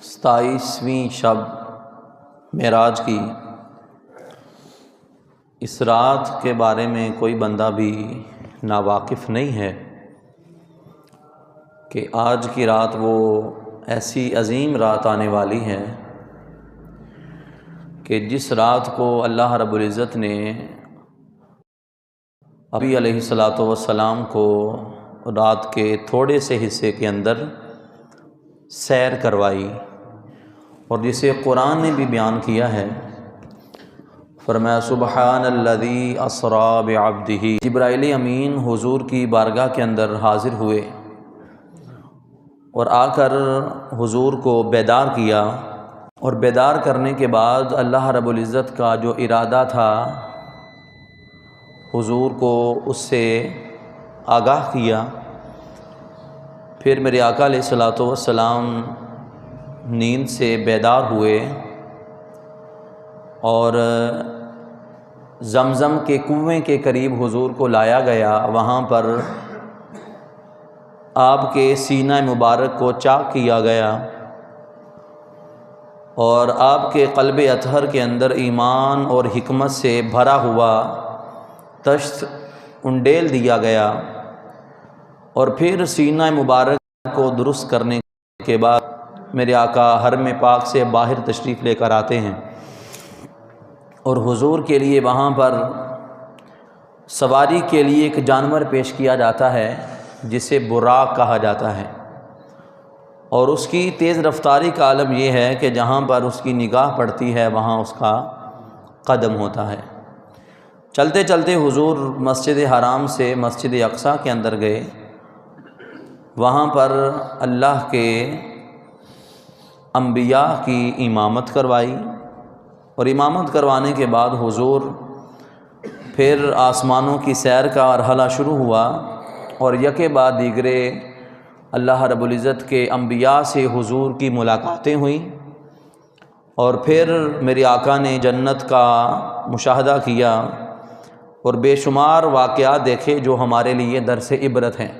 27ویں شب معراج کی۔ اس رات کے بارے میں کوئی بندہ بھی ناواقف نہیں ہے کہ آج کی رات وہ ایسی عظیم رات آنے والی ہے کہ جس رات کو اللہ رب العزت نے نبی علیہ السلام کو رات کے تھوڑے سے حصے کے اندر سیر کروائی، اور جسے قرآن نے بھی بیان کیا ہے۔ فرمایا سبحان الذی اسریٰ بعبدہ۔ جبرائیل امین حضور کی بارگاہ کے اندر حاضر ہوئے اور آ کر حضور کو بیدار کیا، اور بیدار کرنے کے بعد اللہ رب العزت کا جو ارادہ تھا حضور کو اس سے آگاہ کیا۔ پھر میرے آقا علیہ السلام نیند سے بیدار ہوئے اور زمزم کے کنویں کے قریب حضور کو لایا گیا۔ وہاں پر آپ کے سینہ مبارک کو چاک کیا گیا اور آپ کے قلب اطہر کے اندر ایمان اور حکمت سے بھرا ہوا طشت انڈیل دیا گیا، اور پھر سینہ مبارک کو درست کرنے کے بعد میرے آقا حرم پاک سے باہر تشریف لے کر آتے ہیں، اور حضور کے لیے وہاں پر سواری کے لیے ایک جانور پیش کیا جاتا ہے جسے براق کہا جاتا ہے، اور اس کی تیز رفتاری کا عالم یہ ہے کہ جہاں پر اس کی نگاہ پڑتی ہے وہاں اس کا قدم ہوتا ہے۔ چلتے چلتے حضور مسجد حرام سے مسجد اقصیٰ کے اندر گئے۔ وہاں پر اللہ کے انبیاء کی امامت کروائی، اور امامت کروانے کے بعد حضور پھر آسمانوں کی سیر کا مرحلہ شروع ہوا، اور یکے بعد دیگرے اللہ رب العزت کے انبیاء سے حضور کی ملاقاتیں ہوئیں، اور پھر میرے آقا نے جنت کا مشاہدہ کیا اور بے شمار واقعات دیکھے جو ہمارے لیے درس عبرت ہیں۔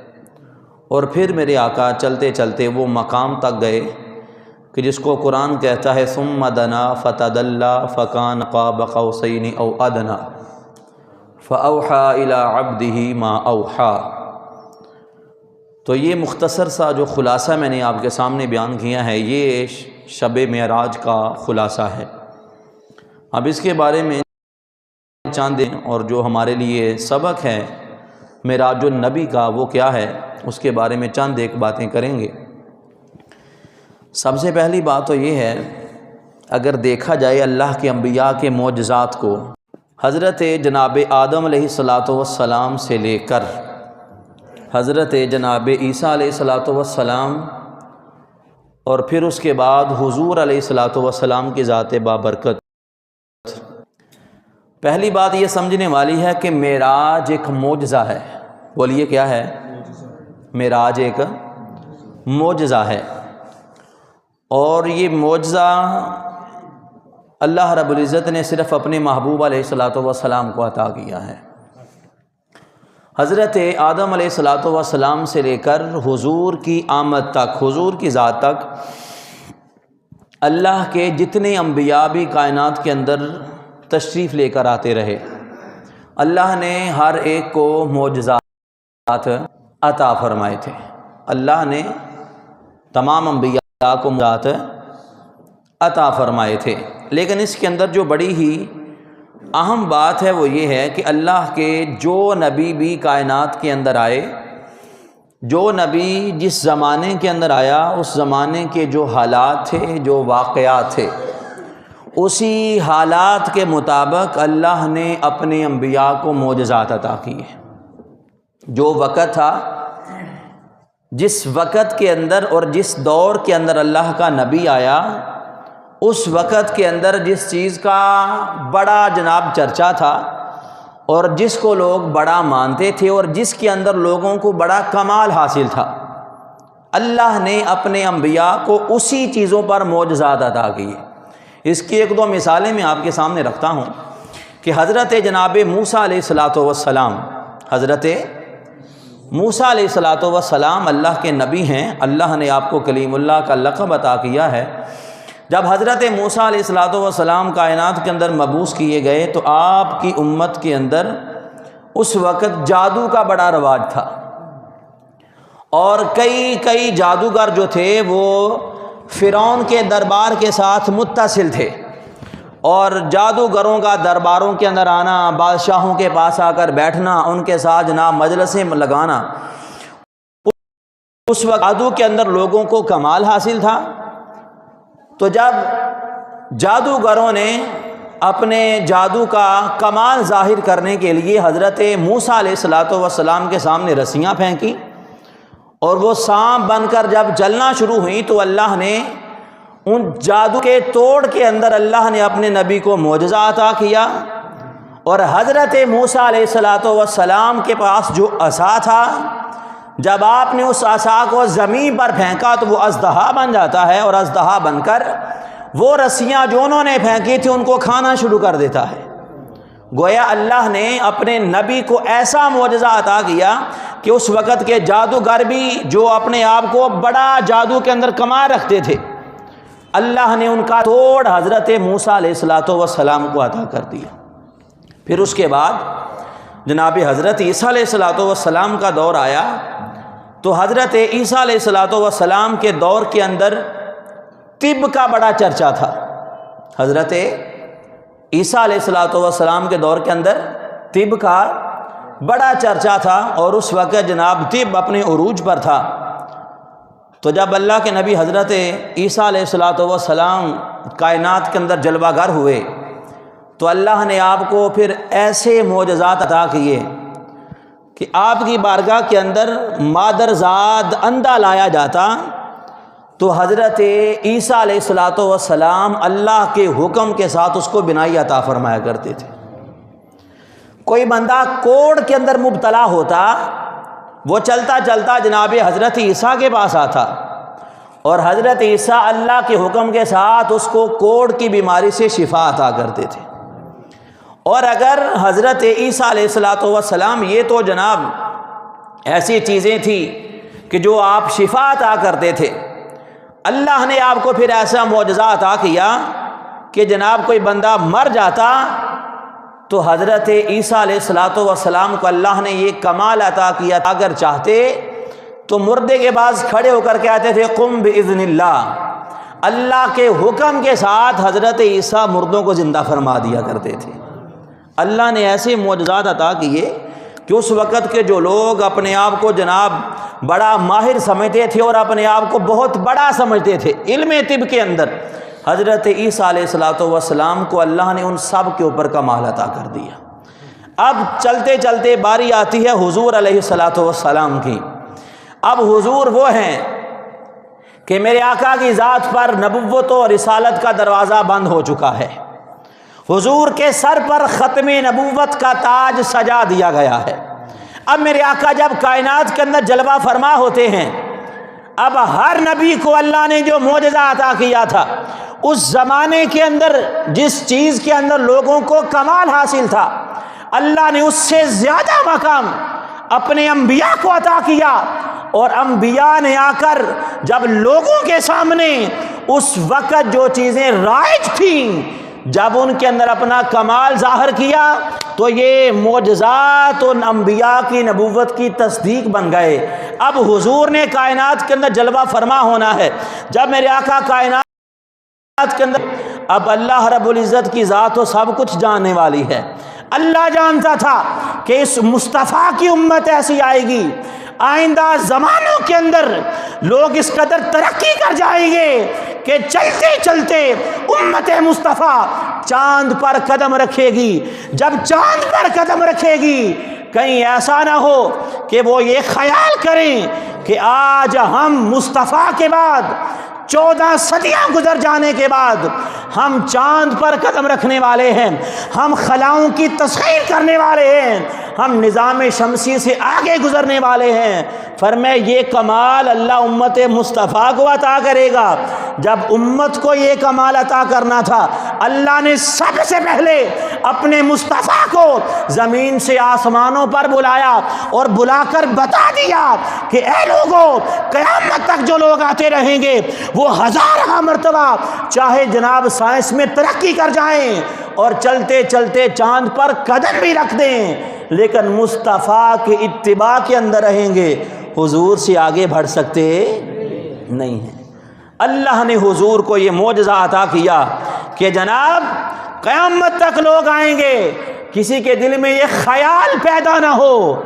اور پھر میرے آقا چلتے چلتے وہ مقام تک گئے کہ جس کو قرآن کہتا ہے ثم دنا فتدلی فکان قاب قوسین او ادنی فاوحی الی عبدہ ما اوحی۔ تو یہ مختصر سا جو خلاصہ میں نے آپ کے سامنے بیان کیا ہے، یہ شب معراج کا خلاصہ ہے۔ اب اس کے بارے میں چاند اور جو ہمارے لیے سبق ہے معراج النبی کا وہ کیا ہے، اس کے بارے میں چند ایک باتیں کریں گے۔ سب سے پہلی بات تو یہ ہے، اگر دیکھا جائے اللہ کے انبیاء کے معجزات کو، حضرت جناب آدم علیہ السلام سے لے کر حضرت جناب عیسیٰ علیہ السلام، اور پھر اس کے بعد حضور علیہ السلام کی ذات بابرکت، پہلی بات یہ سمجھنے والی ہے کہ معراج ایک معجزہ ہے۔ بولیے کیا ہے؟ معراج ایک معجزہ ہے، اور یہ معجزہ اللہ رب العزت نے صرف اپنے محبوب علیہ السلام کو عطا کیا ہے۔ حضرت آدم علیہ السلام سے لے کر حضور کی آمد تک، حضور کی ذات تک، اللہ کے جتنے انبیاء بھی کائنات کے اندر تشریف لے کر آتے رہے، اللہ نے ہر ایک کو معجزات عطا فرمائے تھے۔ اللہ نے تمام انبیاء کو معجزات عطا فرمائے تھے، لیکن اس کے اندر جو بڑی ہی اہم بات ہے وہ یہ ہے کہ اللہ کے جو نبی بھی کائنات کے اندر آئے، جو نبی جس زمانے کے اندر آیا، اس زمانے کے جو حالات تھے، جو واقعات تھے، اسی حالات کے مطابق اللہ نے اپنے انبیاء کو معجزات عطا کیے۔ جو وقت تھا، جس وقت کے اندر اور جس دور کے اندر اللہ کا نبی آیا، اس وقت کے اندر جس چیز کا بڑا جناب چرچا تھا اور جس کو لوگ بڑا مانتے تھے اور جس کے اندر لوگوں کو بڑا کمال حاصل تھا، اللہ نے اپنے انبیاء کو اسی چیزوں پر معجزات عطا کیے۔ اس کی ایک دو مثالیں میں آپ کے سامنے رکھتا ہوں کہ حضرت جناب موسیٰ علیہ السلام، حضرت موسیٰ علیہ الصلاۃ والسلام اللہ کے نبی ہیں، اللہ نے آپ کو کلیم اللہ کا لقب عطا کیا ہے۔ جب حضرت موسیٰ علیہ الصلاۃ والسلام کائنات کے اندر مبعوث کیے گئے تو آپ کی امت کے اندر اس وقت جادو کا بڑا رواج تھا، اور کئی جادوگر جو تھے وہ فرعون کے دربار کے ساتھ متصل تھے، اور جادوگروں کا درباروں کے اندر آنا، بادشاہوں کے پاس آ کر بیٹھنا، ان کے ساتھ جناب مجلسیں لگانا، اس وقت جادو کے اندر لوگوں کو کمال حاصل تھا۔ تو جب جادوگروں نے اپنے جادو کا کمال ظاہر کرنے کے لیے حضرت موسیٰ علیہ الصلاۃ والسلام کے سامنے رسیاں پھینکی، اور وہ سانپ بن کر جب چلنا شروع ہوئی تو اللہ نے ان جادو کے توڑ کے اندر اللہ نے اپنے نبی کو معجزہ عطا کیا، اور حضرت موسیٰ علیہ الصلاۃ والسلام کے پاس جو عصا تھا، جب آپ نے اس عصا کو زمین پر پھینکا تو وہ اژدہا بن جاتا ہے، اور اژدہا بن کر وہ رسیاں جو انہوں نے پھینکی تھی ان کو کھانا شروع کر دیتا ہے۔ گویا اللہ نے اپنے نبی کو ایسا معجزہ عطا کیا کہ اس وقت کے جادوگر بھی جو اپنے آپ کو بڑا جادو کے اندر کمال رکھتے تھے، اللہ نے ان کا توڑ حضرت موسیٰ علیہ الصلاۃ والسلام کو عطا کر دیا۔ پھر اس کے بعد جناب حضرت عیسیٰ علیہ الصلاۃ والسلام کا دور آیا، تو حضرت عیسیٰ علیہ الصلاۃ والسلام کے دور کے اندر طب کا بڑا چرچا تھا۔ حضرت عیسیٰ علیہ الصلاۃ والسلام کے دور کے اندر طب کا بڑا چرچا تھا، اور اس وقت جناب طب اپنے عروج پر تھا۔ تو جب اللہ کے نبی حضرت عیسیٰ علیہ الصلاۃ والسلام کائنات کے اندر جلوہ گر ہوئے تو اللہ نے آپ کو پھر ایسے معجزات عطا کیے کہ آپ کی بارگاہ کے اندر مادرزاد اندھا لایا جاتا تو حضرت عیسیٰ علیہ الصلاۃ والسلام اللہ کے حکم کے ساتھ اس کو بینائی عطا فرمایا کرتے تھے۔ کوئی بندہ کوڑ کے اندر مبتلا ہوتا، وہ چلتا چلتا جناب حضرت عیسیٰ کے پاس آتا، اور حضرت عیسیٰ اللہ کے حکم کے ساتھ اس کو کوڑ کی بیماری سے شفا عطا کرتے تھے۔ اور اگر حضرت عیسیٰ علیہ الصلاۃ والسلام، یہ تو جناب ایسی چیزیں تھیں کہ جو آپ شفا عطا کرتے تھے، اللہ نے آپ کو پھر ایسا معجزہ عطا کیا کہ جناب کوئی بندہ مر جاتا تو حضرت عیسیٰ علیہ الصلاۃ والسلام کو اللہ نے یہ کمال عطا کیا، اگر چاہتے تو مردے کے پاس کھڑے ہو کر کہتے تھے قم باذن اللہ، اللہ کے حکم کے ساتھ حضرت عیسیٰ مردوں کو زندہ فرما دیا کرتے تھے۔ اللہ نے ایسے معجزات عطا کیے کہ اس وقت کے جو لوگ اپنے آپ کو جناب بڑا ماہر سمجھتے تھے اور اپنے آپ کو بہت بڑا سمجھتے تھے علم طب کے اندر، حضرت عیسیٰ علیہ الصلاۃ والسلام کو اللہ نے ان سب کے اوپر کمال عطا کر دیا۔ اب چلتے چلتے باری آتی ہے حضور علیہ الصلاۃ والسلام کی۔ اب حضور وہ ہیں کہ میرے آقا کی ذات پر نبوت و رسالت کا دروازہ بند ہو چکا ہے، حضور کے سر پر ختم نبوت کا تاج سجا دیا گیا ہے۔ اب میرے آقا جب کائنات کے اندر جلوہ فرما ہوتے ہیں، اب ہر نبی کو اللہ نے جو معجزہ عطا کیا تھا، اس زمانے کے اندر جس چیز کے اندر لوگوں کو کمال حاصل تھا، اللہ نے اس سے زیادہ مقام اپنے انبیاء کو عطا کیا، اور انبیاء نے آ کر جب لوگوں کے سامنے اس وقت جو چیزیں رائج تھیں، جب ان کے اندر اپنا کمال ظاہر کیا تو یہ معجزات ان انبیاء کی نبوت کی تصدیق بن گئے۔ اب حضور نے کائنات کے اندر جلوہ فرما ہونا ہے۔ جب میرے آقا کائنات کے اندر، اب اللہ رب العزت کی ذات تو سب کچھ جاننے والی ہے، اللہ جانتا تھا کہ اس مصطفیٰ کی امت ایسی آئے گی، آئندہ زمانوں کے اندر لوگ اس قدر ترقی کر جائیں گے کہ چلتے چلتے امت مصطفیٰ چاند پر قدم رکھے گی۔ جب چاند پر قدم رکھے گی، کہیں ایسا نہ ہو کہ وہ یہ خیال کریں کہ آج ہم مصطفیٰ کے بعد 14 صدیاں گزر جانے کے بعد ہم چاند پر قدم رکھنے والے ہیں، ہم خلاؤں کی تسخیر کرنے والے ہیں، ہم نظام شمسی سے آگے گزرنے والے ہیں۔ فرمایا یہ کمال اللہ امت مصطفیٰ کو عطا کرے گا۔ جب امت کو یہ کمال عطا کرنا تھا، اللہ نے سب سے پہلے اپنے مصطفیٰ کو زمین سے آسمانوں پر بلایا اور بلا کر بتا دیا کہ اے لوگوں، قیامت تک جو لوگ آتے رہیں گے وہ ہزارہ مرتبہ چاہے جناب سائنس میں ترقی کر جائیں اور چلتے چلتے چاند پر قدم بھی رکھ دیں، لیکن مصطفیٰ کے اتباع کے اندر رہیں گے، حضور سے آگے بڑھ سکتے نہیں ہیں۔ اللہ نے حضور کو یہ معجزہ عطا کیا کہ جناب قیامت تک لوگ آئیں گے، کسی کے دل میں یہ خیال پیدا نہ ہو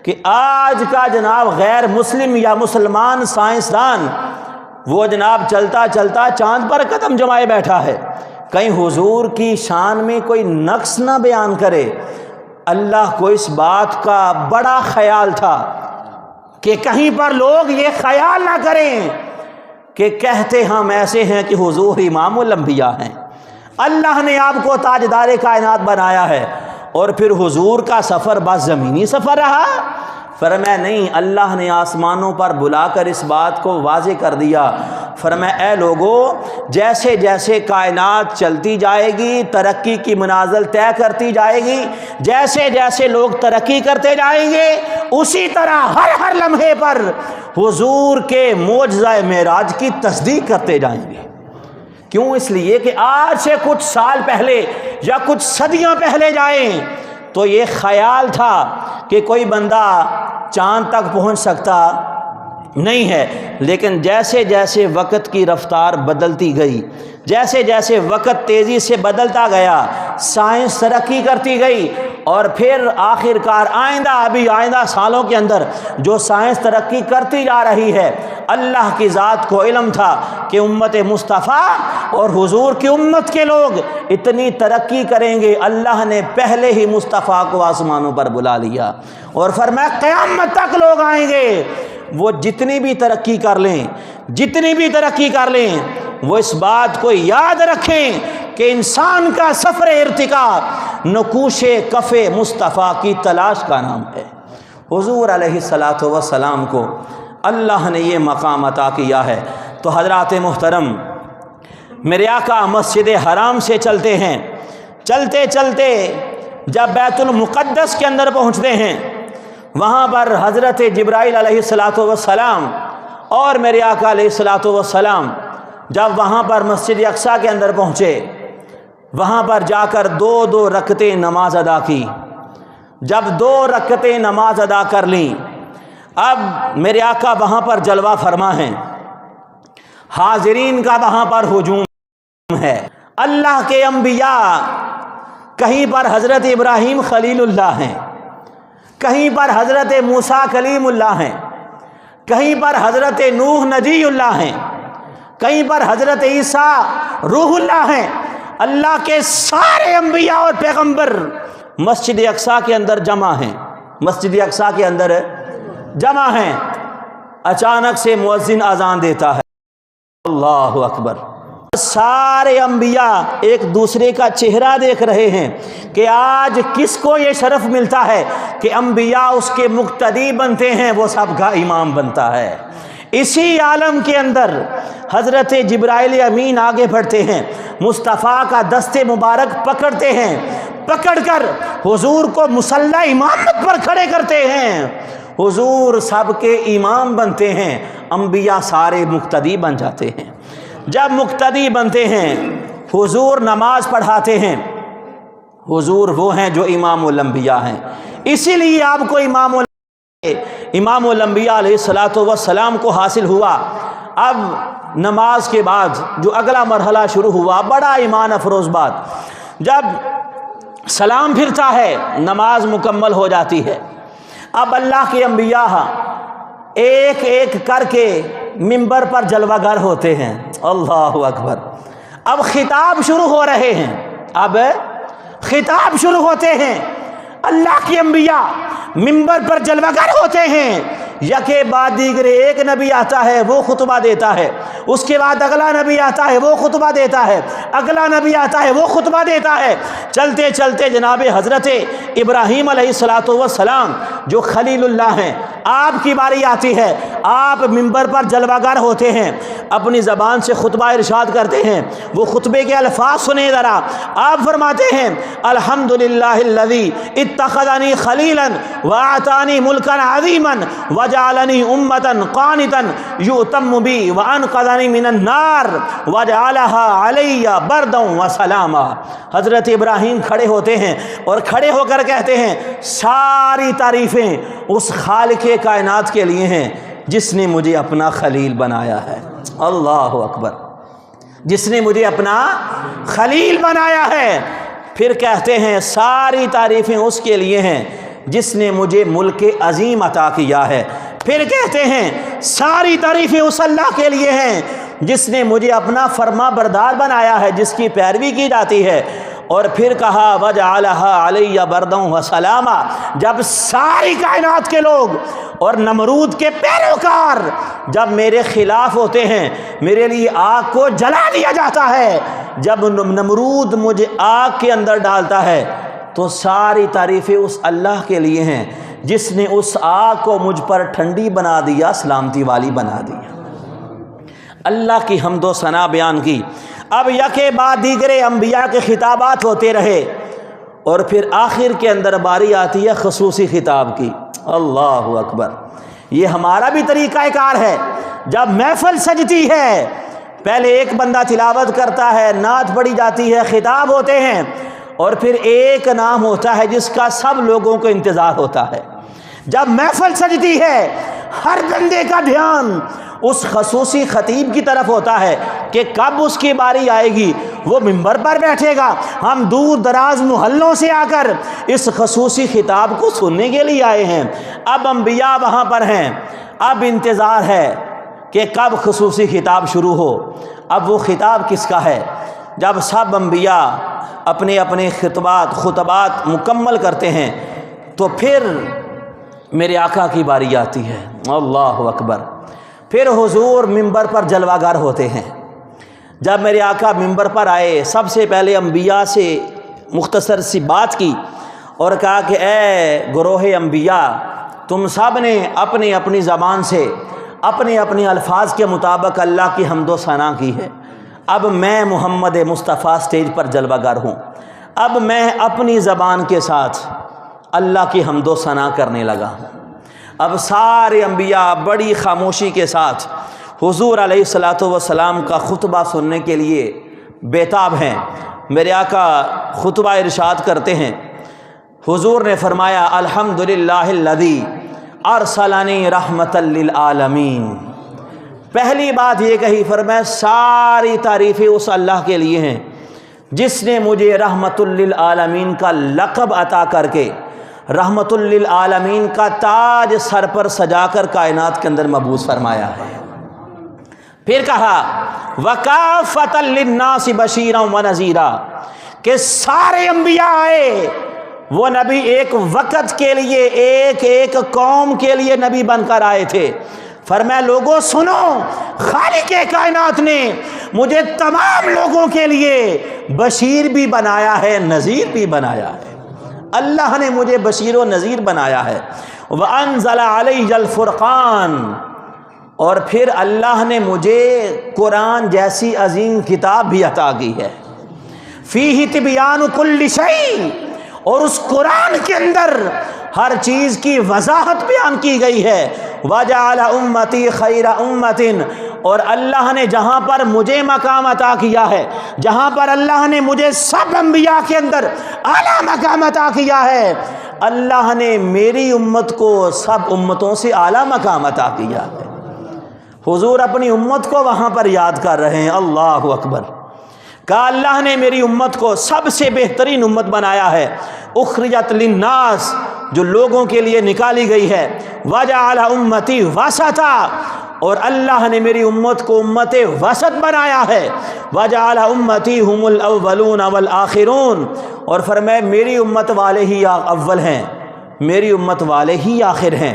کہ آج کا جناب غیر مسلم یا مسلمان سائنسدان وہ جناب چلتا چلتا چاند پر قدم جمائے بیٹھا ہے، کہیں حضور کی شان میں کوئی نقص نہ بیان کرے۔ اللہ کو اس بات کا بڑا خیال تھا کہ کہیں پر لوگ یہ خیال نہ کریں کہ کہتے ہم ایسے ہیں کہ حضور امام الانبیاء ہیں۔ اللہ نے آپ کو تاجدار کائنات بنایا ہے، اور پھر حضور کا سفر بس زمینی سفر رہا؟ فرمایا نہیں، اللہ نے آسمانوں پر بلا کر اس بات کو واضح کر دیا۔ فرمایا اے لوگو، جیسے جیسے کائنات چلتی جائے گی، ترقی کی منازل طے کرتی جائے گی، جیسے جیسے لوگ ترقی کرتے جائیں گے، اسی طرح ہر لمحے پر حضور کے معجزہ معراج کی تصدیق کرتے جائیں گے۔ کیوں؟ اس لیے کہ آج سے کچھ سال پہلے یا کچھ صدیاں پہلے جائیں تو یہ خیال تھا کہ کوئی بندہ چاند تک پہنچ سکتا نہیں ہے، لیکن جیسے جیسے وقت کی رفتار بدلتی گئی، جیسے جیسے وقت تیزی سے بدلتا گیا، سائنس ترقی کرتی گئی، اور پھر آخر کار آئندہ سالوں کے اندر جو سائنس ترقی کرتی جا رہی ہے، اللہ کی ذات کو علم تھا کہ امت مصطفیٰ اور حضور کی امت کے لوگ اتنی ترقی کریں گے۔ اللہ نے پہلے ہی مصطفیٰ کو آسمانوں پر بلا لیا اور فرمایا قیامت تک لوگ آئیں گے، وہ جتنی بھی ترقی کر لیں وہ اس بات کو یاد رکھیں کہ انسان کا سفر ارتقا نقوش کف مصطفیٰ کی تلاش کا نام ہے۔ حضور علیہ الصلاۃ والسلام کو اللہ نے یہ مقام عطا کیا ہے۔ تو حضرات محترم، میرے آقا مسجد حرام سے چلتے ہیں، چلتے چلتے جب بیت المقدس کے اندر پہنچتے ہیں، وہاں پر حضرت جبرائیل علیہ الصلاۃ والسلام اور میرے آقا علیہ الصلاۃ والسلام جب وہاں پر مسجد اقصیٰ کے اندر پہنچے، وہاں پر جا کر 2 رکعتیں نماز ادا کی۔ جب 2 رکعتیں نماز ادا کر لیں، اب میرے آقا وہاں پر جلوہ فرما ہیں، حاضرین کا وہاں پر ہجوم ہے۔ اللہ کے انبیاء کہیں پر حضرت ابراہیم خلیل اللہ ہیں، کہیں پر حضرت موسیٰ کلیم اللہ ہیں، کہیں پر حضرت نوح نجی اللہ ہیں، کہیں پر حضرت عیسیٰ روح اللہ ہیں۔ اللہ کے سارے انبیاء اور پیغمبر مسجد اقصیٰ کے اندر جمع ہیں، مسجد اقصیٰ کے اندر جمع ہیں۔ اچانک سے مؤذن اذان دیتا ہے، اللہ اکبر۔ سارے انبیاء ایک دوسرے کا چہرہ دیکھ رہے ہیں کہ آج کس کو یہ شرف ملتا ہے کہ انبیاء اس کے مقتدی بنتے ہیں، وہ سب کا امام بنتا ہے۔ اسی عالم کے اندر حضرت جبرائیل امین آگے بڑھتے ہیں، مصطفیٰ کا دست مبارک پکڑتے ہیں، پکڑ کر حضور کو مصلی امامت پر کھڑے کرتے ہیں، حضور سب کے امام بنتے ہیں، انبیاء سارے مقتدی بن جاتے ہیں۔ جب مقتدی بنتے ہیں، حضور نماز پڑھاتے ہیں، حضور وہ ہیں جو امام الانبیاء ہیں، اسی لیے آپ کو امام الانبیاء علیہ الصلاۃ والسلام کو حاصل ہوا۔ اب نماز کے بعد جو اگلا مرحلہ شروع ہوا، بڑا ایمان افروز بات، جب سلام پھرتا ہے نماز مکمل ہو جاتی ہے۔ اب اللہ کے انبیاء ایک ایک کر کے منبر پر جلوہ گر ہوتے ہیں، اللہ اکبر۔ اب خطاب شروع ہو رہے ہیں، اب خطاب شروع ہوتے ہیں، اللہ کے انبیاء منبر پر جلوہ گر ہوتے ہیں، یکے بعد دیگر ایک نبی آتا ہے وہ خطبہ دیتا ہے، اس کے بعد اگلا نبی آتا ہے وہ خطبہ دیتا ہے، اگلا نبی آتا ہے وہ خطبہ دیتا ہے۔ چلتے چلتے جناب حضرت ابراہیم علیہ السلام جو خلیل اللہ ہیں، آپ کی باری آتی ہے، آپ ممبر پر جلوہ گر ہوتے ہیں، اپنی زبان سے خطبہ ارشاد کرتے ہیں۔ وہ خطبے کے الفاظ سنیں ذرا، آپ فرماتے ہیں الحمدللہ الذی اتخذنی خلیلا واعطانی ملکا عظیما وجعلنی امتا قانتا یؤتم بی وانقذنی من النار وجعلها علی بردا وسلاما۔ حضرت ابراہیم کھڑے ہوتے ہیں اور کھڑے ہو کر کہتے ہیں ساری تعریفیں اس خالق کائنات کے لیے ہیں جس نے مجھے اپنا خلیل بنایا ہے۔ اللہ اکبر، جس نے مجھے اپنا خلیل بنایا ہے۔ پھر کہتے ہیں ساری تعریفیں اس کے لیے ہیں جس نے مجھے ملک عظیم عطا کیا ہے۔ پھر کہتے ہیں ساری تعریفیں اس اللہ کے لیے ہیں جس نے مجھے اپنا فرما بردار بنایا ہے، جس کی پیروی کی جاتی ہے۔ اور پھر کہا وجعلها علی بردا وسلاما۔ جب ساری کائنات کے لوگ اور نمرود کے پیروکار جب میرے خلاف ہوتے ہیں، میرے لیے آگ کو جلا دیا جاتا ہے، جب نمرود مجھے آگ کے اندر ڈالتا ہے تو ساری تعریفیں اس اللہ کے لیے ہیں جس نے اس آگ کو مجھ پر ٹھنڈی بنا دیا، سلامتی والی بنا دیا۔ اللہ کی حمد و ثنا بیان کی۔ اب یکے بعد دیگرے انبیاء کے خطابات ہوتے رہے اور پھر آخر کے اندر باری آتی ہے خصوصی خطاب کی۔ اللہ اکبر، یہ ہمارا بھی طریقہ کار ہے۔ جب محفل سجتی ہے پہلے ایک بندہ تلاوت کرتا ہے، نعت پڑھی جاتی ہے، خطاب ہوتے ہیں، اور پھر ایک نام ہوتا ہے جس کا سب لوگوں کو انتظار ہوتا ہے۔ جب محفل سجتی ہے ہر بندے کا دھیان اس خصوصی خطیب کی طرف ہوتا ہے کہ کب اس کی باری آئے گی، وہ ممبر پر بیٹھے گا۔ ہم دور دراز محلوں سے آ کر اس خصوصی خطاب کو سننے کے لیے آئے ہیں۔ اب انبیاء وہاں پر ہیں، اب انتظار ہے کہ کب خصوصی خطاب شروع ہو۔ اب وہ خطاب کس کا ہے؟ جب سب انبیاء اپنے اپنے خطبات مکمل کرتے ہیں تو پھر میرے آقا کی باری آتی ہے۔ اللہ اکبر، پھر حضور ممبر پر جلوہ گر ہوتے ہیں۔ جب میرے آقا ممبر پر آئے، سب سے پہلے انبیاء سے مختصر سی بات کی اور کہا کہ اے گروہ انبیاء، تم سب نے اپنی اپنی زبان سے اپنے اپنے الفاظ کے مطابق اللہ کی حمد و ثنا کی ہے۔ اب میں محمد مصطفیٰ سٹیج پر جلوہ گر ہوں، اب میں اپنی زبان کے ساتھ اللہ کی حمد و ثنا کرنے لگا ہوں۔ اب سارے انبیاء بڑی خاموشی کے ساتھ حضور علیہ السلام کا خطبہ سننے کے لیے بیتاب ہیں۔ میرے آقا خطبہ ارشاد کرتے ہیں، حضور نے فرمایا الحمدللہ الذی ارسلنی رحمتا للعالمین۔ پہلی بات یہ کہی، فرمایا ساری تعریفیں اس اللہ کے لیے ہیں جس نے مجھے رحمت للعالمین کا لقب عطا کر کے رحمت للعالمین کا تاج سر پر سجا کر کائنات کے اندر مبعوث فرمایا ہے۔ پھر کہا وکافۃ للناس بشیرا ونذیرا، کہ سارے انبیاء آئے، وہ نبی ایک وقت کے لیے ایک ایک قوم کے لیے نبی بن کر آئے تھے۔ فرمایا لوگوں سنو، خالق کائنات نے مجھے تمام لوگوں کے لیے بشیر بھی بنایا ہے، نذیر بھی بنایا ہے۔ اللہ نے مجھے بشیر و نذیر بنایا ہے۔ وَأَنزَلَ عَلَيَّ الْفُرْقَانَ، اور پھر اللہ نے مجھے قرآن جیسی عظیم کتاب بھی عطا کی ہے۔ فِيهِ تِبْيَانُ كُلِّ شَيْءٍ، اور اس قرآن کے اندر ہر چیز کی وضاحت بیان کی گئی ہے۔ وَجَعَلَ أُمَّتِي خَيْرَ أُمَّةٍ، اور اللہ نے جہاں پر مجھے مقام عطا کیا ہے، جہاں پر اللہ نے مجھے سب انبیاء کے اندر اعلیٰ مقام عطا کیا ہے، اللہ نے میری امت کو سب امتوں سے اعلیٰ مقام عطا کیا ہے۔ حضور اپنی امت کو وہاں پر یاد کر رہے ہیں۔ اللہ اکبر، کہا اللہ نے میری امت کو سب سے بہترین امت بنایا ہے، اخرجت للناس، جو لوگوں کے لیے نکالی گئی ہے۔ وجعل امتی وسطا، اور اللہ نے میری امت کو امت وسط بنایا ہے۔ وجعل امتی هم الاولون والآخرون، اور فرمائے میری امت والے ہی اول ہیں، میری امت والے ہی آخر ہیں۔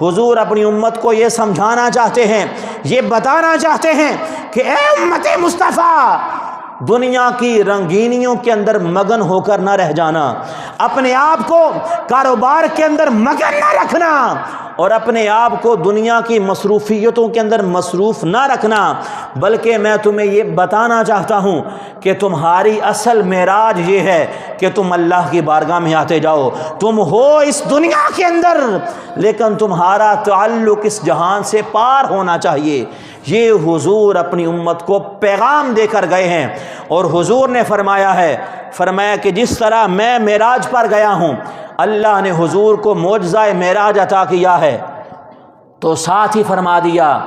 حضور اپنی امت کو یہ سمجھانا چاہتے ہیں، یہ بتانا چاہتے ہیں کہ اے امت مصطفیٰ، دنیا کی رنگینیوں کے اندر مگن ہو کر نہ رہ جانا، اپنے آپ کو کاروبار کے اندر مگن نہ رکھنا، اور اپنے آپ کو دنیا کی مصروفیتوں کے اندر مصروف نہ رکھنا، بلکہ میں تمہیں یہ بتانا چاہتا ہوں کہ تمہاری اصل معراج یہ ہے کہ تم اللہ کی بارگاہ میں آتے جاؤ۔ تم ہو اس دنیا کے اندر، لیکن تمہارا تعلق اس جہان سے پار ہونا چاہیے۔ یہ حضور اپنی امت کو پیغام دے کر گئے ہیں، اور حضور نے فرمایا کہ جس طرح میں معراج پر گیا ہوں، اللہ نے حضور کو معجزہ معراج عطا کیا ہے، تو ساتھ ہی فرما دیا،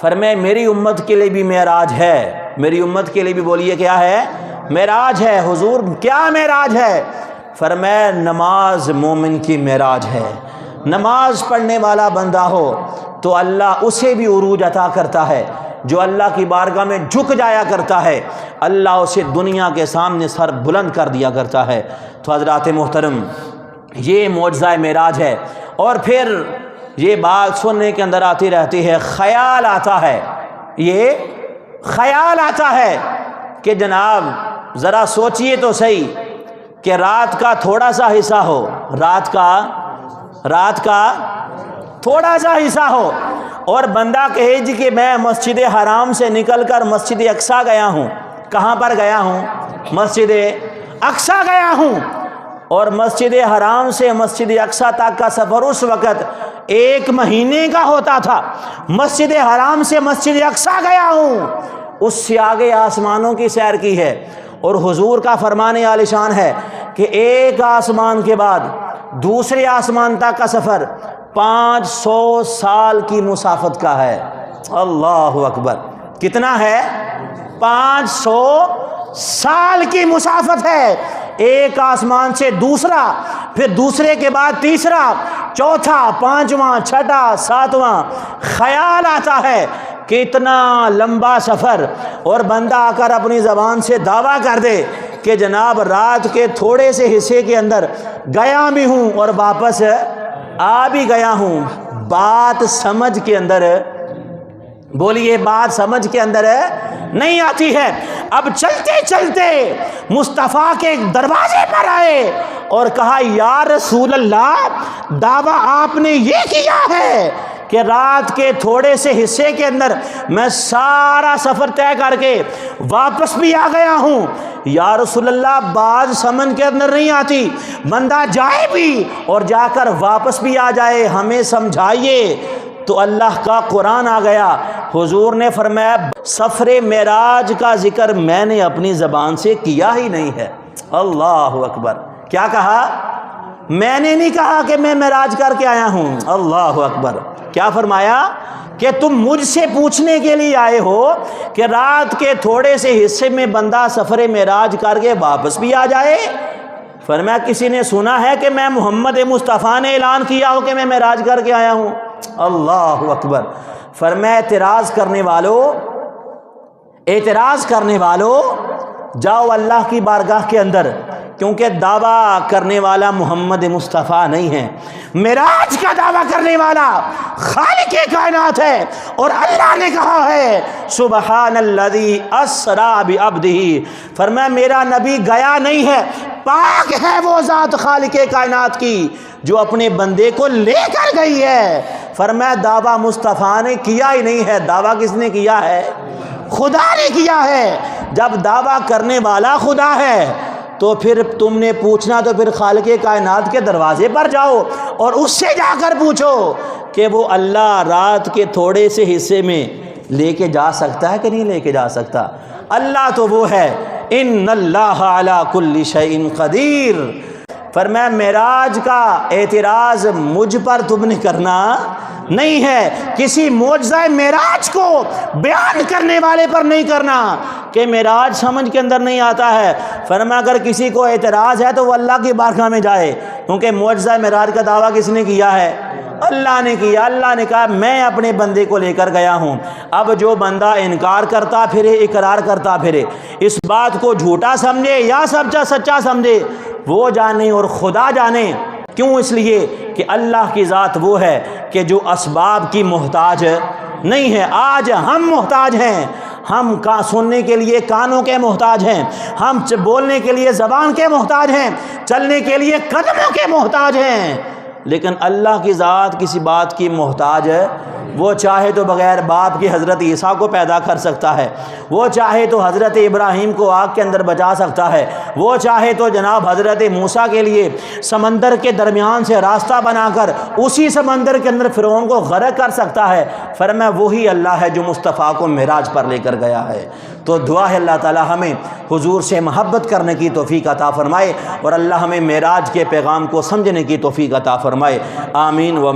فرمایا میری امت کے لیے بھی معراج ہے، میری امت کے لیے بھی بولیے کیا ہے؟ معراج ہے۔ حضور کیا معراج ہے؟ فرمایا نماز مومن کی معراج ہے۔ نماز پڑھنے والا بندہ ہو تو اللہ اسے بھی عروج عطا کرتا ہے، جو اللہ کی بارگاہ میں جھک جایا کرتا ہے اللہ اسے دنیا کے سامنے سر بلند کر دیا کرتا ہے۔ تو حضرات محترم، یہ معجزہ معراج ہے۔ اور پھر یہ بات سننے کے اندر آتی رہتی ہے، خیال آتا ہے، یہ خیال آتا ہے کہ جناب ذرا سوچئے تو صحیح کہ رات کا تھوڑا سا حصہ ہو، رات کا تھوڑا سا حصہ ہو، اور بندہ کہے جی کہ میں مسجد حرام سے نکل کر مسجد اقصیٰ گیا ہوں۔ کہاں پر گیا ہوں؟ مسجد اقصیٰ گیا ہوں، اور مسجد حرام سے مسجد اقصیٰ تک کا سفر اس وقت 1 مہینے کا ہوتا تھا۔ مسجد حرام سے مسجد اقصیٰ گیا ہوں، اس سے آگے آسمانوں کی سیر کی ہے، اور حضور کا فرمان عالی شان ہے کہ ایک آسمان کے بعد دوسرے آسمان تک کا سفر 500 سال کی مسافت کا ہے۔ اللہ اکبر! کتنا ہے؟ 500 سال کی مسافت ہے، ایک آسمان سے دوسرا، پھر دوسرے کے بعد تیسرا، چوتھا، پانچواں، چھٹا، ساتواں۔ خیال آتا ہے کہ اتنا لمبا سفر، اور بندہ آ کر اپنی زبان سے دعویٰ کر دے کہ جناب رات کے تھوڑے سے حصے کے اندر گیا بھی ہوں اور واپس آ بھی گیا ہوں۔ بات سمجھ کے اندر، بولیے بات سمجھ کے اندر نہیں آتی ہے۔ اب چلتے چلتے مصطفیٰ کے دروازے پر آئے اور کہا یا رسول اللہ، دعویٰ آپ نے یہ کیا ہے کہ رات کے تھوڑے سے حصے کے اندر میں سارا سفر طے کر کے واپس بھی آ گیا ہوں۔ یا رسول اللہ، بات سمجھ کے اندر نہیں آتی، بندہ جائے بھی اور جا کر واپس بھی آ جائے، ہمیں سمجھائیے۔ تو اللہ کا قرآن آ گیا، حضور نے فرمایا سفر معراج کا ذکر میں نے اپنی زبان سے کیا ہی نہیں ہے۔ اللہ اکبر! کیا کہا؟ میں نے نہیں کہا کہ میں معراج کر کے آیا ہوں۔ اللہ اکبر! کیا فرمایا؟ کہ تم مجھ سے پوچھنے کے لیے آئے ہو کہ رات کے تھوڑے سے حصے میں بندہ سفر معراج کر کے واپس بھی آ جائے؟ فرمایا کسی نے سنا ہے کہ میں محمد مصطفیٰ نے اعلان کیا ہو کہ میں معراج کر کے آیا ہوں؟ اللہ اکبر! فرمایا اعتراض کرنے والوں جاؤ اللہ کی بارگاہ کے اندر، کیونکہ دعویٰ کرنے والا محمد مصطفیٰ نہیں ہے، معراج کا دعویٰ کرنے والا خالق کائنات ہے، اور اللہ نے کہا ہے سبحان الذی اسریٰ بعبدہ، فرمایا میرا نبی گیا نہیں ہے، پاک ہے وہ ذات خالق کائنات کی جو اپنے بندے کو لے کر گئی ہے۔ فرمایا دعویٰ مصطفیٰ نے کیا ہی نہیں ہے، دعویٰ کس نے کیا ہے؟ خدا نے کیا ہے۔ جب دعویٰ کرنے والا خدا ہے تو پھر تم نے پوچھنا تو پھر خالق کائنات کے دروازے پر جاؤ اور اس سے جا کر پوچھو کہ وہ اللہ رات کے تھوڑے سے حصے میں لے کے جا سکتا ہے کہ نہیں لے کے جا سکتا؟ اللہ تو وہ ہے ان اللہ علی کل شیء قدیر۔ فرمایا معراج کا اعتراض مجھ پر تم نے کرنا نہیں ہے، کسی معجزہ معراج کو بیان کرنے والے پر نہیں کرنا کہ معراج سمجھ کے اندر نہیں آتا ہے۔ فرمایا اگر کسی کو اعتراض ہے تو وہ اللہ کی بارگاہ میں جائے، کیونکہ معجزہ معراج کا دعویٰ کس نے کیا ہے؟ اللہ نے کیا۔ اللہ نے کہا میں اپنے بندے کو لے کر گیا ہوں۔ اب جو بندہ انکار کرتا پھرے، اقرار کرتا پھرے، اس بات کو جھوٹا سمجھے یا سچا سمجھے وہ جانے اور خدا جانے۔ کیوں؟ اس لیے کہ اللہ کی ذات وہ ہے کہ جو اسباب کی محتاج نہیں ہے۔ آج ہم محتاج ہیں، ہم سننے کے لیے کانوں کے محتاج ہیں، ہم بولنے کے لیے زبان کے محتاج ہیں، چلنے کے لیے قدموں کے محتاج ہیں، لیکن اللہ کی ذات کسی بات کی محتاج ہے۔ وہ چاہے تو بغیر باپ کی حضرت عیسیٰ کو پیدا کر سکتا ہے، وہ چاہے تو حضرت ابراہیم کو آگ کے اندر بچا سکتا ہے، وہ چاہے تو جناب حضرت موسیٰ کے لیے سمندر کے درمیان سے راستہ بنا کر اسی سمندر کے اندر فرعون کو غرق کر سکتا ہے۔ فرمایا وہی اللہ ہے جو مصطفیٰ کو معراج پر لے کر گیا ہے۔ تو دعا ہے اللہ تعالی ہمیں حضور سے محبت کرنے کی توفیق عطا فرمائے، اور اللہ ہمیں معراج کے پیغام کو سمجھنے کی توفیق عطا فرمائے۔ آمین و